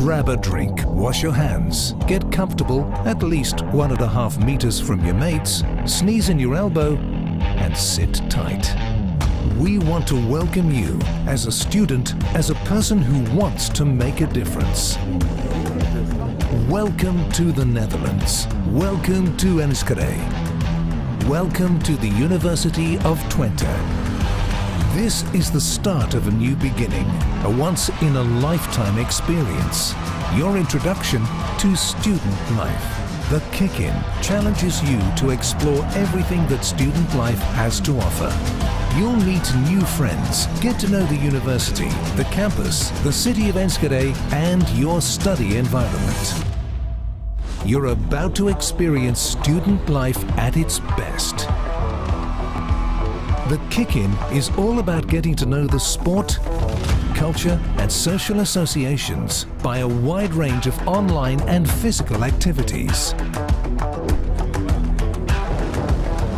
Grab a drink, wash your hands, get comfortable at least 1.5 meters from your mates, sneeze in your elbow, and sit tight. We want to welcome you as a student, as a person who wants to make a difference. Welcome to the Netherlands. Welcome to Enschede. Welcome to the University of Twente. This is the start of a new beginning, a once-in-a-lifetime experience. Your introduction to student life. The Kick-In challenges you to explore everything that student life has to offer. You'll meet new friends, get to know the university, the campus, the city of Enschede, and your study environment. You're about to experience student life at its best. The Kick-In is all about getting to know the sport, culture and social associations by a wide range of online and physical activities.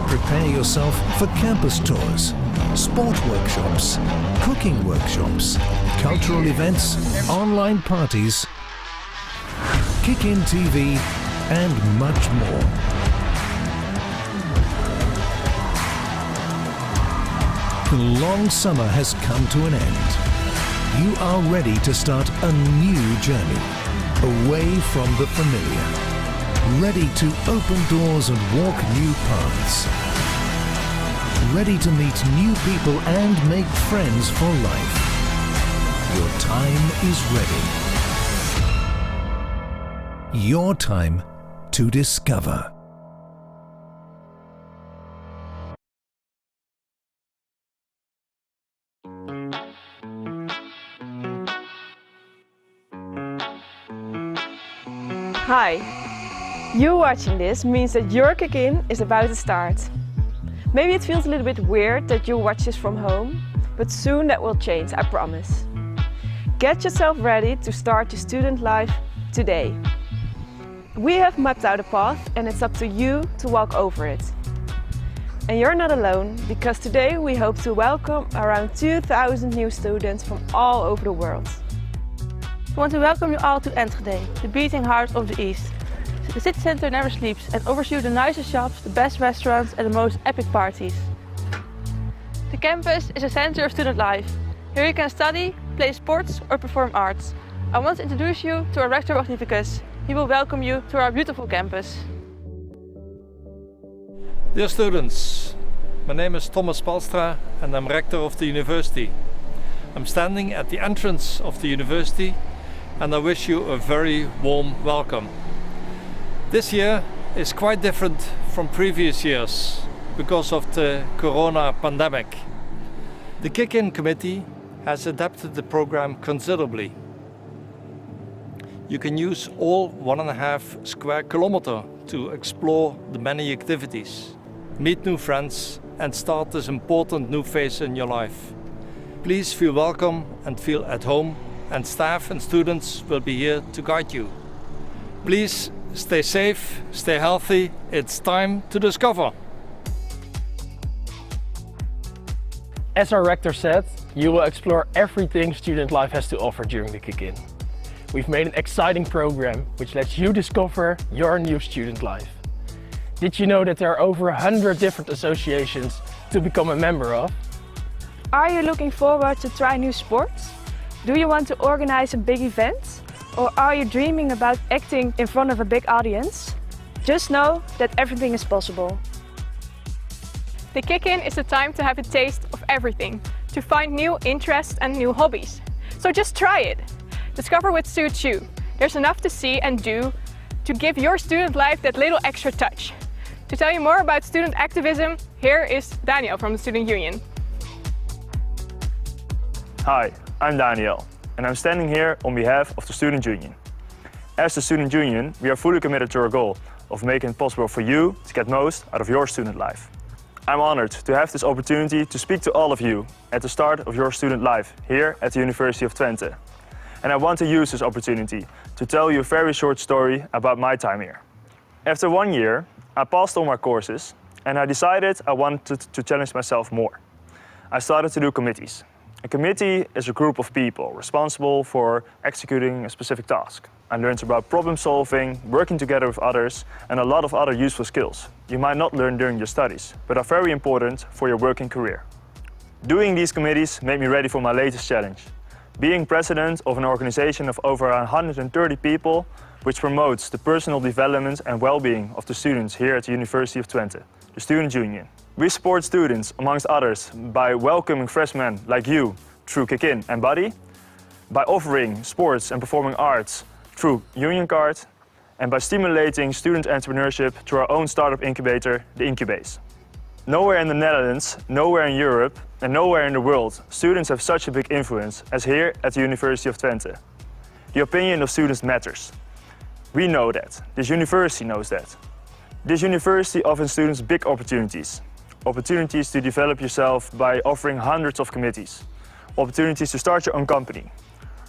Prepare yourself for campus tours, sport workshops, cooking workshops, cultural events, online parties, Kick-In TV and much more. The long summer has come to an end. You are ready to start a new journey, away from the familiar. Ready to open doors and walk new paths. Ready to meet new people and make friends for life. Your time is ready. Your time to discover. Hi! You watching this means that your Kick-In is about to start. Maybe it feels a little bit weird that you watch this from home, but soon that will change, I promise. Get yourself ready to start your student life today. We have mapped out a path and it's up to you to walk over it. And you're not alone, because today we hope to welcome around 2,000 new students from all over the world. We want to welcome you all to Enschede, the beating heart of the East. The city centre never sleeps and offers you the nicest shops, the best restaurants and the most epic parties. The campus is a centre of student life. Here you can study, play sports or perform arts. I want to introduce you to our Rector Magnificus. He will welcome you to our beautiful campus. Dear students, my name is Palstra and I'm Rector of the University. I'm standing at the entrance of the University and I wish you a very warm welcome. This year is quite different from previous years because of the Corona pandemic. The Kick-In committee has adapted the program considerably. You can use all 1.5 square kilometers to explore the many activities, meet new friends and start this important new phase in your life. Please feel welcome and feel at home, and staff and students will be here to guide you. Please stay safe, stay healthy, it's time to discover. As our rector said, you will explore everything student life has to offer during the Kick-In. We've made an exciting program which lets you discover your new student life. Did you know that there are over 100 different associations to become a member of? Are you looking forward to try new sports? Do you want to organize a big event? Or are you dreaming about acting in front of a big audience? Just know that everything is possible. The Kick-In is the time to have a taste of everything, to find new interests and new hobbies. So just try it. Discover what suits you. There's enough to see and do to give your student life that little extra touch. To tell you more about student activism, here is Daniel from the Student Union. Hi, I'm Daniel, and I'm standing here on behalf of the Student Union. As the Student Union, we are fully committed to our goal of making it possible for you to get most out of your student life. I'm honored to have this opportunity to speak to all of you at the start of your student life here at the University of Twente. And I want to use this opportunity to tell you a very short story about my time here. After 1 year, I passed all my courses and I decided I wanted to challenge myself more. I started to do committees. A committee is a group of people responsible for executing a specific task and learns about problem solving, working together with others, and a lot of other useful skills you might not learn during your studies, but are very important for your working career. Doing these committees made me ready for my latest challenge. Being president of an organization of over 130 people, which promotes the personal development and well-being of the students here at the University of Twente, the Student Union. We support students, amongst others, by welcoming freshmen like you through Kick-In and Buddy, by offering sports and performing arts through Union Card, and by stimulating student entrepreneurship through our own startup incubator, the Incubase. Nowhere in the Netherlands, nowhere in Europe, and nowhere in the world, students have such a big influence as here at the University of Twente. The opinion of students matters. We know that. This university knows that. This university offers students big opportunities. Opportunities to develop yourself by offering hundreds of committees. Opportunities to start your own company.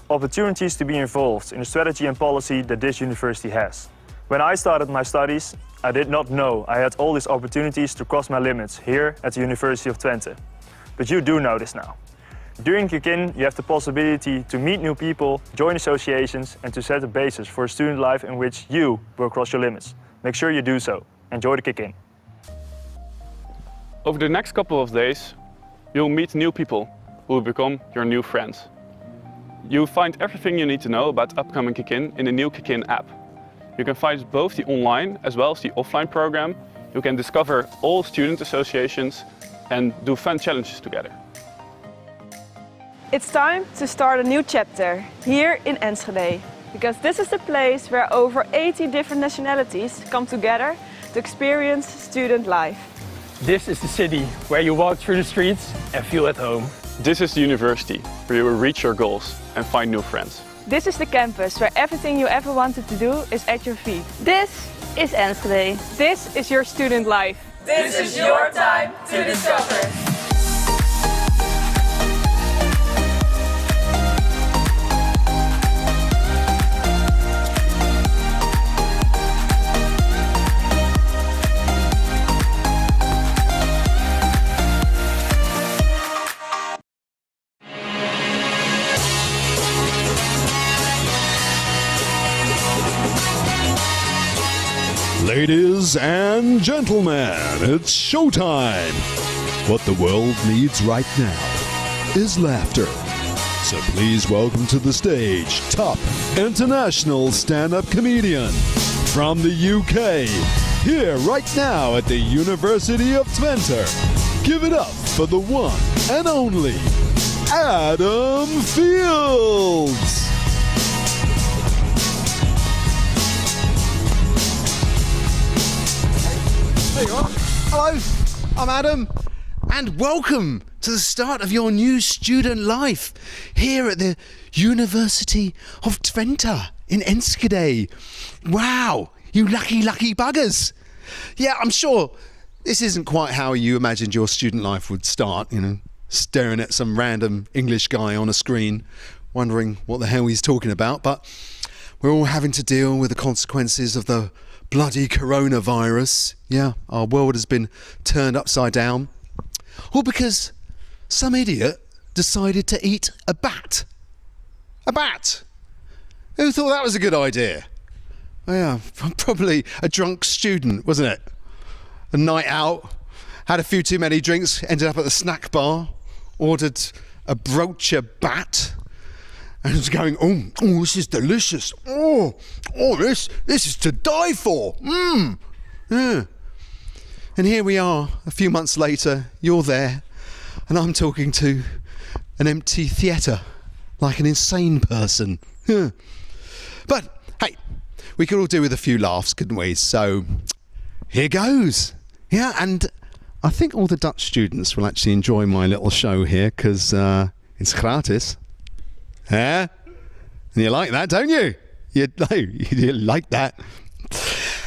Opportunities to be involved in the strategy and policy that this university has. When I started my studies, I did not know I had all these opportunities to cross my limits here at the University of Twente. But you do know this now. During Kick-In, you have the possibility to meet new people, join associations, and to set a basis for a student life in which you will cross your limits. Make sure you do so. Enjoy the Kick-In. Over the next couple of days, you'll meet new people who will become your new friends. You'll find everything you need to know about upcoming Kick-In in the new Kick-In app. You can find both the online as well as the offline program. You can discover all student associations and do fun challenges together. It's time to start a new chapter here in Enschede, because this is the place where over 80 different nationalities come together to experience student life. This is the city where you walk through the streets and feel at home. This is the university where you will reach your goals and find new friends. This is the campus where everything you ever wanted to do is at your feet. This is Enschede. This is your student life. This is your time to discover. Ladies and gentlemen, it's showtime. What the world needs right now is laughter. So please welcome to the stage top international stand-up comedian from the UK, here right now at the University of Twente. Give it up for the one and only Adam Fields. There you are. Hello, I'm Adam, and welcome to the start of your new student life here at the University of Twente in Enschede. Wow, you lucky, lucky buggers. Yeah, I'm sure this isn't quite how you imagined your student life would start, you know, staring at some random English guy on a screen, wondering what the hell he's talking about, but we're all having to deal with the consequences of the bloody coronavirus. Yeah, our world has been turned upside down. All because some idiot decided to eat a bat. A bat! Who thought that was a good idea? Well, yeah, probably a drunk student, wasn't it? A night out, had a few too many drinks, ended up at the snack bar, ordered a broacher bat, and was going, oh, this is delicious. Oh, this is to die for. Yeah. And here we are, a few months later, you're there, and I'm talking to an empty theatre, like an insane person. Yeah. But, hey, we could all do with a few laughs, couldn't we? So, here goes. Yeah, and I think all the Dutch students will actually enjoy my little show here, because it's gratis. Yeah? And you like that, don't you? You like that.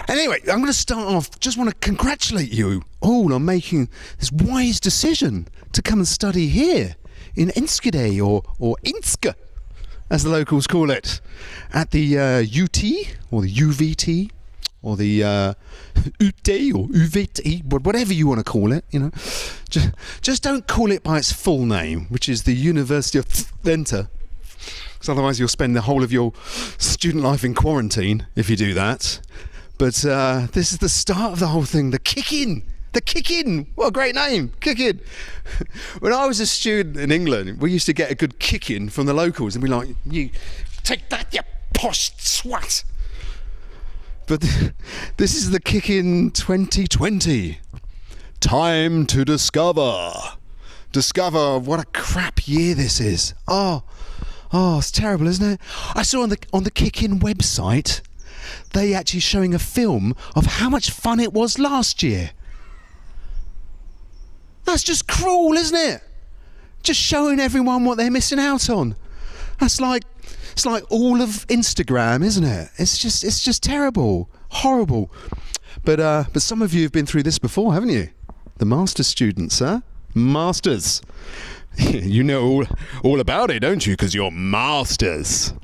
Anyway, I'm going to start off. Just want to congratulate you all on making this wise decision to come and study here in Enschede, or Inske, as the locals call it, at the UT, or the UVT, or the UT or UVT, whatever you want to call it, you know. Just don't call it by its full name, which is the University of Twente. Because otherwise you'll spend the whole of your student life in quarantine if you do that. But this is the start of the whole thing, the kick-in. The kick-in, what a great name, kick-in. When I was a student in England, we used to get a good kick-in from the locals and be like, you take that, you posh swat. But this is the kick-in 2020. Time to discover. Discover what a crap year this is. Oh, it's terrible, isn't it? I saw on the kick-in website, they actually showing a film of how much fun it was last year. That's just cruel, isn't it? Just showing everyone what they're missing out on. It's like all of Instagram, isn't it? It's just terrible, horrible. But some of you have been through this before, haven't you? The master's students, huh? Masters. You know all about it, don't you? Because you're masters.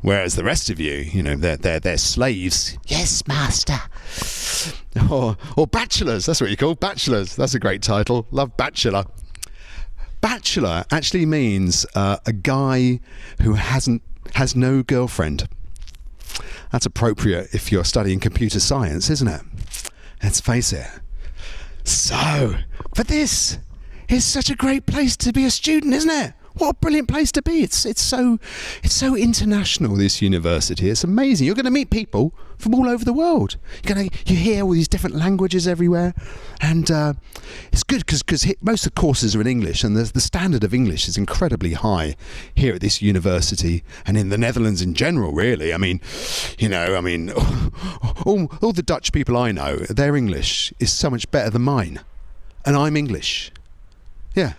Whereas the rest of you, you know, they're slaves. Yes, master. Or bachelors, that's what you call bachelors. That's a great title. Love bachelor. Bachelor actually means a guy who has no girlfriend. That's appropriate if you're studying computer science, isn't it? Let's face it. So, but this is such a great place to be a student, isn't it? What a brilliant place to be. It's so international, this university. It's amazing. You're going to meet people from all over the world. You hear all these different languages everywhere. And it's good because most of the courses are in English, and the standard of English is incredibly high here at this university and in the Netherlands in general, really. I mean, all the Dutch people I know, their English is so much better than mine. And I'm English. Yeah.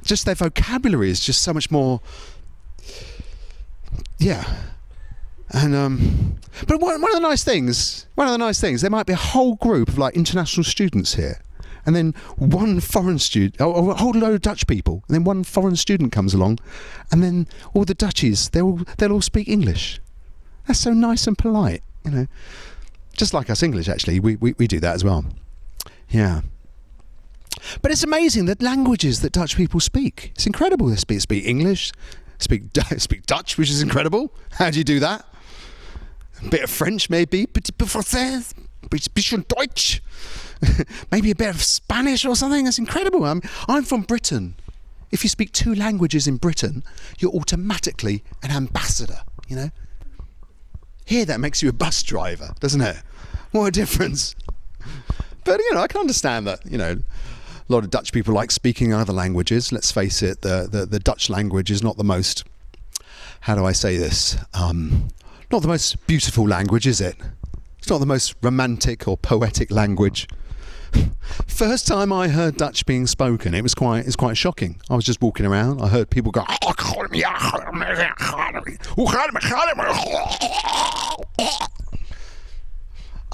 Just their vocabulary is just so much more, yeah. And but one of the nice things, there might be a whole group of like international students here, and then one foreign student, or a whole load of Dutch people, and then one foreign student comes along, and then all the Dutchies, they'll all speak English. That's so nice and polite, you know. Just like us English, actually, we do that as well. Yeah. But it's amazing the languages that Dutch people speak. It's incredible. They speak English, speak Dutch, which is incredible. How do you do that? A bit of French, maybe. Bisschen Deutsch. Maybe a bit of Spanish or something. That's incredible. I'm from Britain. If you speak 2 languages in Britain, you're automatically an ambassador, you know. Here, that makes you a bus driver, doesn't it? What a difference. But, you know, I can understand that, you know, a lot of Dutch people like speaking other languages. Let's face it, the Dutch language is not the most, how do I say this? Not the most beautiful language, is it? It's not the most romantic or poetic language. First time I heard Dutch being spoken, it's quite shocking. I was just walking around. I heard people go. I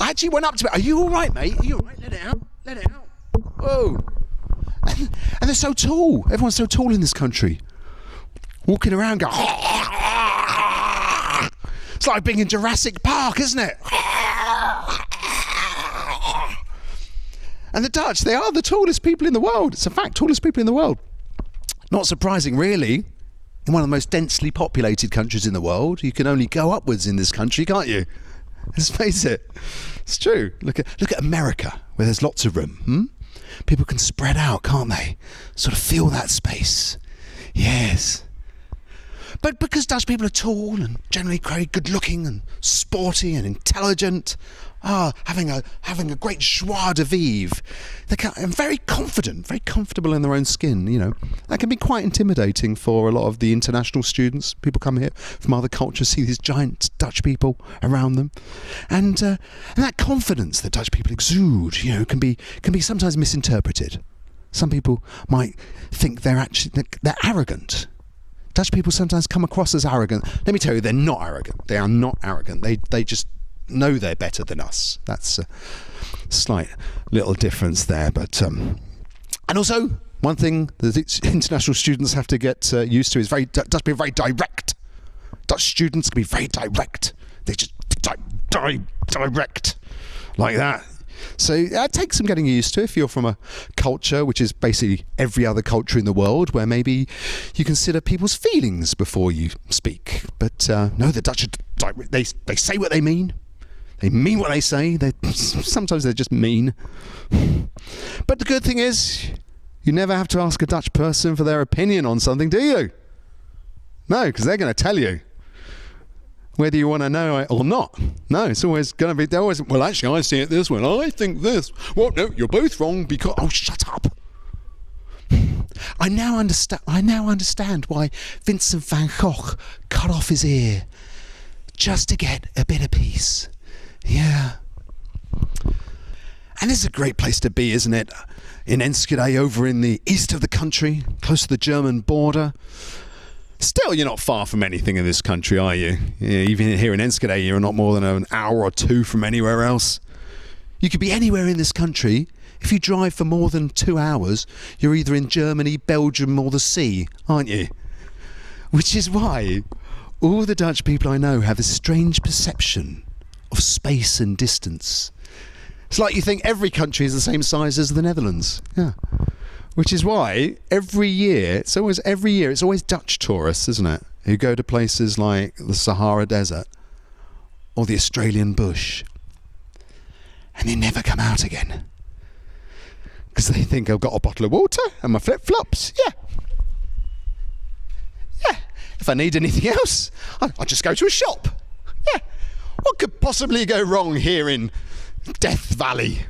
actually went up to it. Are you all right, mate? Are you all right? Let it out. Let it out. Whoa. And they're so tall. Everyone's so tall in this country. Walking around going. It's like being in Jurassic Park, isn't it? And the Dutch, they are the tallest people in the world. It's a fact, tallest people in the world. Not surprising, really. In one of the most densely populated countries in the world, you can only go upwards in this country, can't you? Let's face it. It's true. Look at America, where there's lots of room. People can spread out, can't they? Sort of feel that space. Yes. But because Dutch people are tall and generally very good-looking and sporty and intelligent, having a great joie de vivre, and very confident, very comfortable in their own skin, you know. That can be quite intimidating for a lot of the international students. People come here from other cultures, see these giant Dutch people around them, and that confidence that Dutch people exude, you know, can be sometimes misinterpreted. Some people might think they're arrogant. Dutch people sometimes come across as arrogant. Let me tell you, they're not arrogant. They are not arrogant. They just know they're better than us. That's a slight little difference there. But and also one thing that international students have to get used to is Dutch people are very direct. Dutch students can be very direct. They just direct. like that. So it takes some getting used to if you're from a culture which is basically every other culture in the world, where maybe you consider people's feelings before you speak. But no, the Dutch, they say what they mean. They mean what they say. Sometimes they're just mean. But the good thing is, you never have to ask a Dutch person for their opinion on something, do you? No, because they're going to tell you, whether you want to know it or not. No, it's always going to be, well, actually, I see it this way, I think this. Well, no, you're both wrong because, oh, shut up. I now understand why Vincent van Gogh cut off his ear just to get a bit of peace. Yeah. And this is a great place to be, isn't it? In Enschede, over in the east of the country, close to the German border. Still, you're not far from anything in this country, are you? Yeah, even here in Enschede, you're not more than an hour or two from anywhere else. You could be anywhere in this country. If you drive for more than 2 hours, you're either in Germany, Belgium or the sea, aren't you? Which is why all the Dutch people I know have this strange perception of space and distance. It's like you think every country is the same size as the Netherlands. Yeah. Which is why every year it's always Dutch tourists, isn't it, who go to places like the Sahara Desert or the Australian bush, and they never come out again because they think I've got a bottle of water and my flip-flops. Yeah. If I need anything else, I'll just go to a shop. Yeah. What could possibly go wrong here in Death Valley?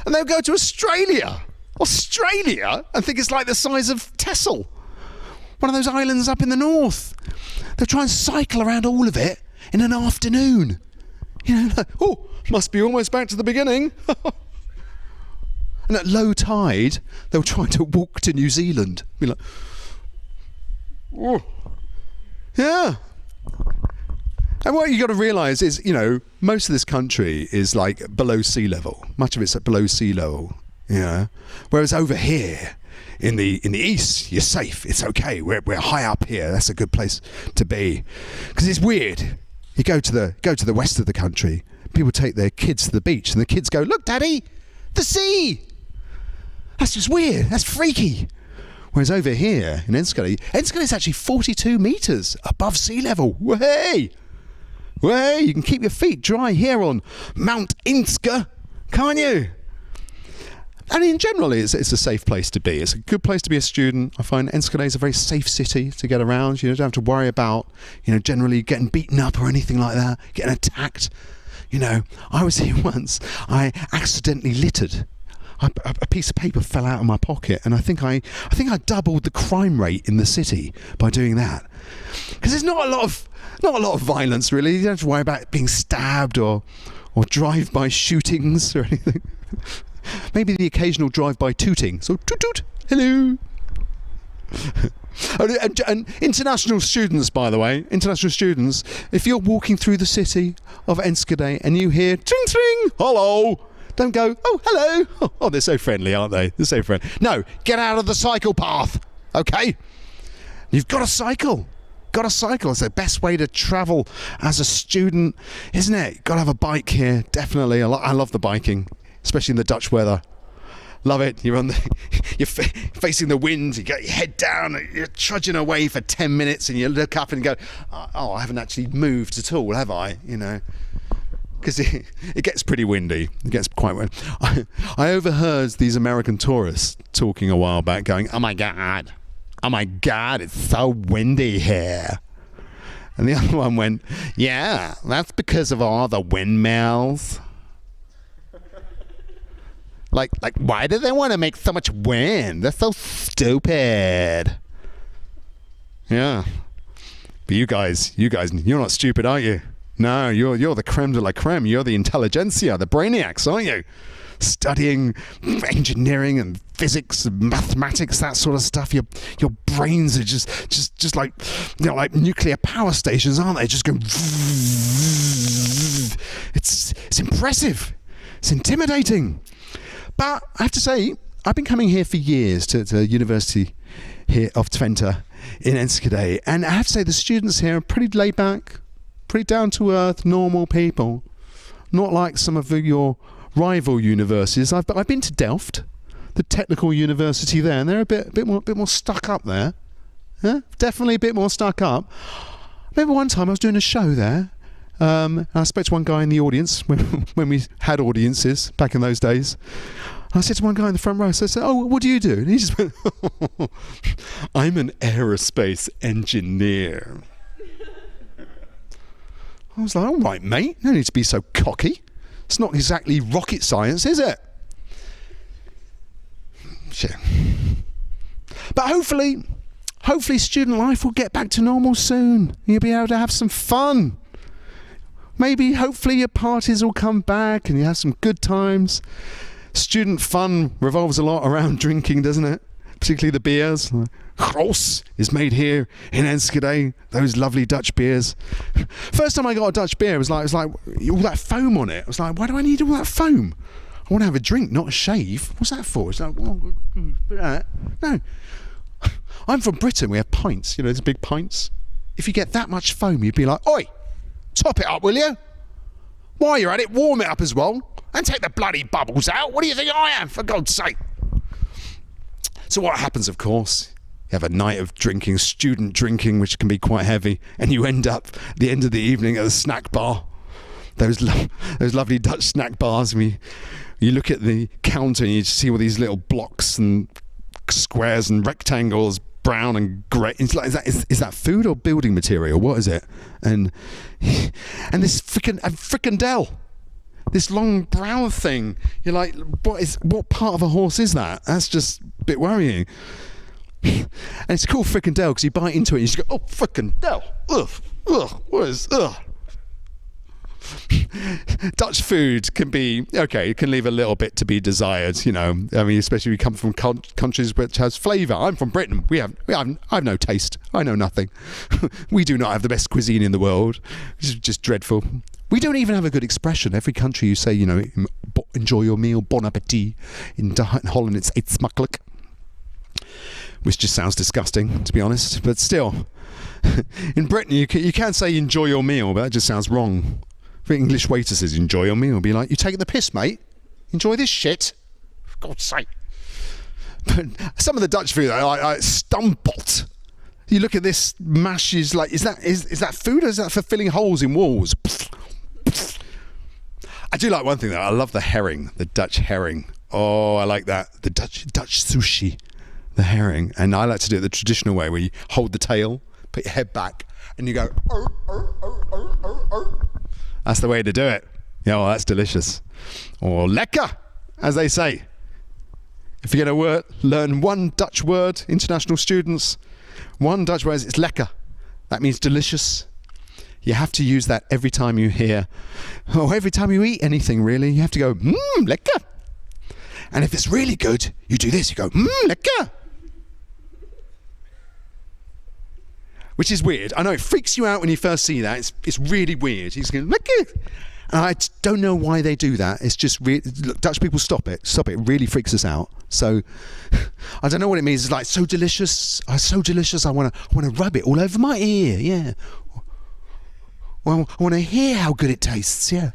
And they'll go to Australia, and think it's like the size of Texel, one of those islands up in the north. They'll try and cycle around all of it in an afternoon. You know, like, oh, must be almost back to the beginning. And at low tide, they'll try to walk to New Zealand. Be like, oh, yeah. And what you got to realise is, you know, most of this country is like below sea level. Much of it's at below sea level. Yeah. Whereas over here in the east, you're safe. It's okay. We're high up here. That's a good place to be. Because it's weird. You go to the west of the country. People take their kids to the beach, and the kids go, "Look, Daddy, the sea." That's just weird. That's freaky. Whereas over here in Enschede is actually 42 metres above sea level. Way, you can keep your feet dry here on Mount Inske, can't you? And in general, it's a safe place to be. It's a good place to be a student. I find Enschede is a very safe city to get around. You don't have to worry about, you know, generally getting beaten up or anything like that, getting attacked. You know, I was here once. I accidentally littered. A piece of paper fell out of my pocket, and I think I doubled the crime rate in the city by doing that. Because there's not a lot of violence really. You don't have to worry about being stabbed or drive-by shootings or anything. Maybe the occasional drive-by tooting. So toot toot, hello. And international students, by the way, if you're walking through the city of Enschede and you hear tring tring, hello, don't go, oh, hello. Oh, they're so friendly, aren't they? They're so friendly. No, get out of the cycle path, okay? You've got to cycle. It's the best way to travel as a student, isn't it? Got to have a bike here, definitely. I love the biking, especially in the Dutch weather. Love it. You're facing the wind. You get your head down. You're trudging away for 10 minutes, and you look up and go, "Oh, I haven't actually moved at all, have I?" You know, because it gets pretty windy. It gets quite windy. I overheard these American tourists talking a while back, going, "Oh my god, it's so windy here." And the other one went, "Yeah, that's because of all the windmills." Like, why do they want to make so much wind? They're so stupid. Yeah. But you guys, you're not stupid, are you? No, you're the creme de la creme. You're the intelligentsia, the brainiacs, aren't you? Studying engineering and physics and mathematics, that sort of stuff. Your brains are just like, you know, like nuclear power stations, aren't they? Just going. It's impressive. It's intimidating. But I have to say, I've been coming here for years to University here of Twente in Enschede, and I have to say the students here are pretty laid back, pretty down to earth, normal people. Not like some of your rival universities. I've been to Delft, the technical university there, and they're a bit more stuck up there. Yeah? Definitely a bit more stuck up. I remember one time I was doing a show there. And I spoke to one guy in the audience when we had audiences back in those days. I said to one guy in the front row, so I said, "Oh, what do you do?" And he just went, "I'm an aerospace engineer." I was like, "All right, mate, no need to be so cocky. It's not exactly rocket science, is it?" Shit. But hopefully student life will get back to normal soon. You'll be able to have some fun. Maybe, hopefully, your parties will come back and you have some good times. Student fun revolves a lot around drinking, doesn't it? Particularly the beers. Gross is made here in Enschede. Those lovely Dutch beers. First time I got a Dutch beer, it was like all that foam on it. I was like, why do I need all that foam? I want to have a drink, not a shave. What's that for? It's like, well, no. I'm from Britain. We have pints. You know, those big pints. If you get that much foam, you'd be like, "Oi, top it up, will you? While you're at it, warm it up as well. And take the bloody bubbles out. What do you think I am, for God's sake?" So what happens, of course, you have a night of drinking, student drinking, which can be quite heavy, and you end up at the end of the evening at the snack bar. Those lovely Dutch snack bars. You look at the counter and you see all these little blocks and squares and rectangles, brown and grey. It's like, is that food or building material? What is it? And this fricandel, this long brown thing. You're like, what part of a horse is that? That's just a bit worrying. And it's called fricandel because you bite into it and you just go, "Oh, fricandel, ugh, what is, ugh." Dutch food can be okay. It can leave a little bit to be desired, you know. I mean, especially if you come from countries which has flavour. I'm from Britain. I have no taste. I know nothing. We do not have the best cuisine in the world. It's just dreadful. We don't even have a good expression. Every country you say, you know, enjoy your meal, bon appetit. In Holland, it's eet smakelijk, which just sounds disgusting, to be honest. But still, in Britain, you can say enjoy your meal, but that just sounds wrong. If an English waiter says enjoy your meal, be like, "You taking the piss, mate? Enjoy this shit, for God's sake." But some of the Dutch food, like stampot. You look at this mash, is like, is that food or is that for filling holes in walls? I do like one thing though. I love the herring, the Dutch herring. Oh, I like that. The Dutch sushi, the herring. And I like to do it the traditional way, where you hold the tail, put your head back, and you go, "Arr, arr, arr, arr, arr, arr." That's the way to do it. Yeah, well, that's delicious. Or lekker, as they say. If you're going to learn one Dutch word, international students, one Dutch word, it's lekker. That means delicious. You have to use that every time you hear, or every time you eat anything, really. You have to go, lekker. And if it's really good, you do this. You go, lekker. Which is weird. I know it freaks you out when you first see that. It's really weird. He's going, lekker. And I don't know why they do that. It's just Dutch people stop it. It really freaks us out. So I don't know what it means. It's like so delicious. So delicious. I want to rub it all over my ear. Yeah. Well, I want to hear how good it tastes. Yeah.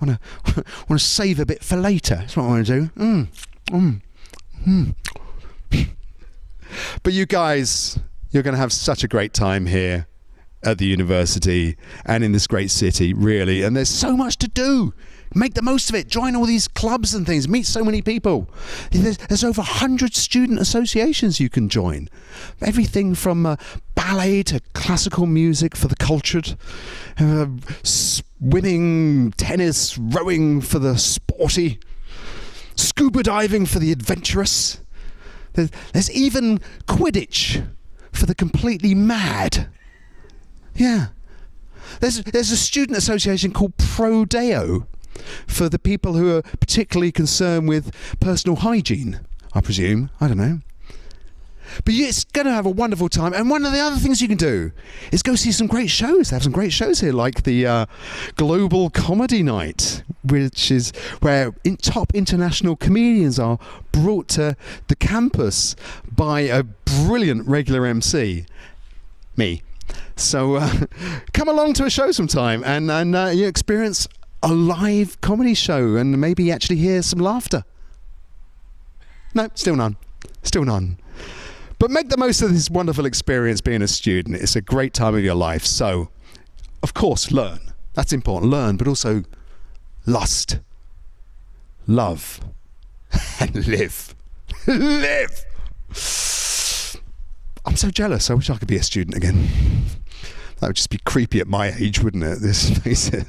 I want to save a bit for later. That's what I want to do. But you guys, you're going to have such a great time here at the university and in this great city, really. And there's so much to do. Make the most of it. Join all these clubs and things. Meet so many people. There's over 100 student associations you can join. Everything from ballet to classical music for the cultured, swimming, tennis, rowing for the sporty, scuba diving for the adventurous. There's even Quidditch for the completely mad. Yeah. There's a student association called Prodeo for the people who are particularly concerned with personal hygiene, I presume. I don't know. But it's going to have a wonderful time. And one of the other things you can do is go see some great shows. They have some great shows here, like the Global Comedy Night, which is where top international comedians are brought to the campus by a brilliant regular MC, me. So come along to a show sometime and you experience a live comedy show and maybe actually hear some laughter? No, still none. Still none. But make the most of this wonderful experience being a student. It's a great time of your life. So, of course, learn. That's important. Learn, but also lust, love, and live. Live! I'm so jealous. I wish I could be a student again. That would just be creepy at my age, wouldn't it? Let's face it.